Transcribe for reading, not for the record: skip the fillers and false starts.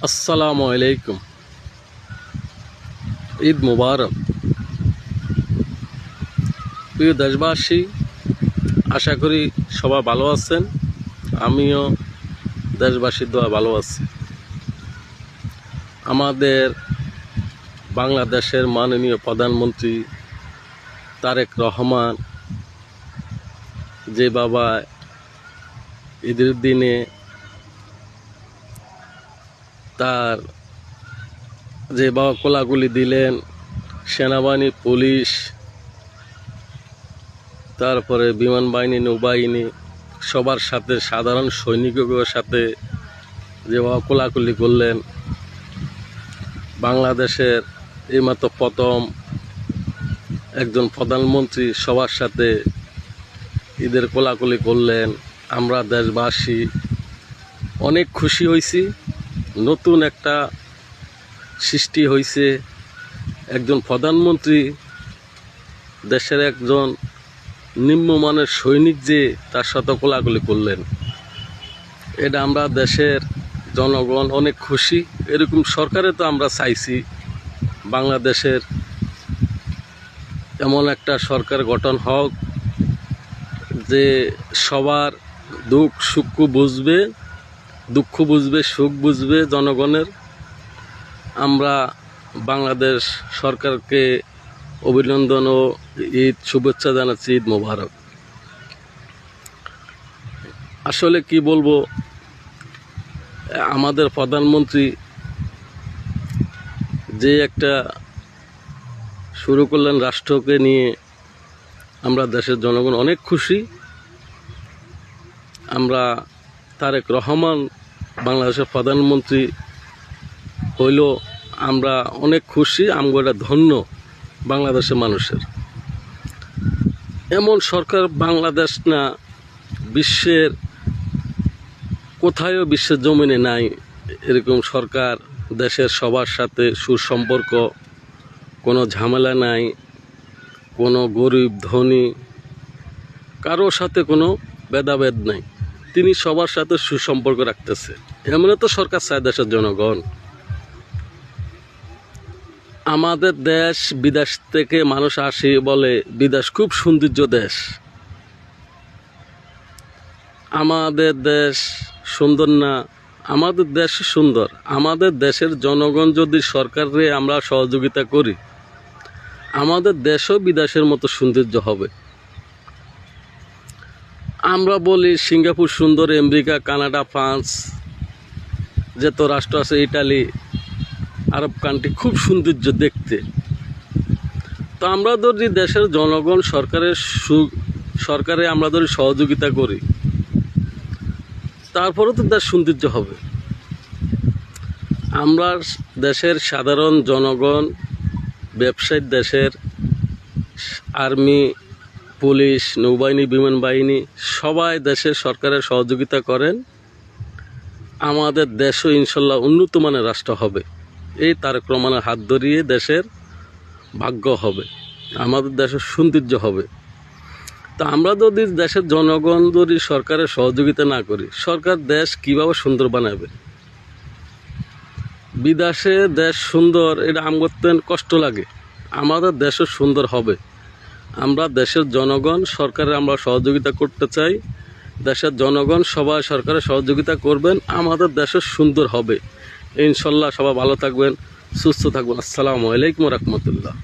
আসসালামু আলাইকুম। ঈদ মুবারক। প্রিয় দেশবাসী, আশা করি সবাই ভালো আছেন। আমিও দেশবাসীর দোয়া ভালো আছি। আমাদের বাংলাদেশের মাননীয় প্রধানমন্ত্রী তারেক রহমান যে বাবা ঈদের দিনে তার যে বাবা কোলাকুলি দিলেন, সেনাবাহিনী, পুলিশ, তারপরে বিমান বাহিনী, নৌবাহিনী, সবার সাথে, সাধারণ সৈনিকদের সাথে যে বাবা কোলাকুলি করলেন, বাংলাদেশের এইমাত্র প্রথম একজন প্রধানমন্ত্রী সবার সাথে ঈদের কোলাকুলি করলেন। আমরা দেশবাসী অনেক খুশি হয়েছি। নতুন একটা সৃষ্টি হয়েছে। একজন প্রধানমন্ত্রী দেশের একজন নিম্নমানের সৈনিক যে তার সাথে কোলাকুলি করলেন, এটা আমরা দেশের জনগণ অনেক খুশি। এরকম সরকারে তো আমরা চাইছি বাংলাদেশের এমন একটা সরকার গঠন হোক যে সবার দুঃখ বুঝবে, সুখ বুঝবে জনগণের। আমরা বাংলাদেশ সরকারকে অভিনন্দন ও ঈদ শুভেচ্ছা জানাচ্ছি। ঈদ মোবারক। আসলে কি বলবো, আমাদের প্রধানমন্ত্রী যে একটা শুরু করলেন রাষ্ট্রকে নিয়ে, আমরা দেশের জনগণ অনেক খুশি। আমরা তারেক রহমান বাংলাদেশের প্রধানমন্ত্রী হইল, আমরা অনেক খুশি। আমরা ধন্য বাংলাদেশের মানুষের। এমন সরকার বাংলাদেশ না, বিশ্বের কোথায়ও, বিশ্বের জমিনে নাই এরকম সরকার। দেশের সবার সাথে সুসম্পর্ক, কোনো ঝামেলা নাই, কোনো গরিব ধনী কারোর সাথে কোনো ভেদাভেদ নাই। তিনি সবার সাথে সুসম্পর্ক রাখতেছে। এমন তো সরকার চায় দেশের জনগণ। আমাদের দেশ, বিদেশ থেকে মানুষ আসে, বলে বিদেশ খুব সৌন্দর্য দেশ। আমাদের দেশ সুন্দর না? আমাদের দেশ সুন্দর। আমাদের দেশের জনগণ যদি সরকারে আমরা সহযোগিতা করি, আমাদের দেশও বিদেশের মতো সৌন্দর্য হবে। আমরা বলি সিঙ্গাপুর সুন্দর, আমেরিকা, কানাডা, ফ্রান্স, যত রাষ্ট্র আছে, ইটালি, আরব কান্ট্রি খুব সৌন্দর্য দেখতে। তো আমরা যদি দেশের জনগণ সরকারে আমরা যদি সহযোগিতা করি, তারপরেও তো দেশ সৌন্দর্য হবে। আমরা দেশের সাধারণ জনগণ, ব্যবসায়ী, দেশের আর্মি, পুলিশ, নৌবাহিনী, বিমান বাহিনী, সবাই দেশের সরকারের সহযোগিতা করেন। আমাদের দেশও ইনশাল্লাহ উন্নত মানের রাষ্ট্র হবে। এই তারেক রহমানের হাত ধরিয়ে দেশের ভাগ্য হবে, আমাদের দেশের সৌন্দর্য হবে। তা আমরা যদি দেশের জনগণ যদি সরকারের সহযোগিতা না করি, সরকার দেশ কিভাবে সুন্দর বানাবে? বিদেশে দেশ সুন্দর, এটা আমগতেন কষ্ট লাগে। আমাদের দেশও সুন্দর হবে। আমরা দেশের জনগণ সরকারের আমরা সহযোগিতা করতে চাই। দেশের জনগণ সবাই সরকারের সহযোগিতা করবেন, আমাদের দেশও সুন্দর হবে ইনশাল্লাহ। সবাই ভালো থাকবেন, সুস্থ থাকবেন। আসসালামু আলাইকুম রহমতুল্লাহ।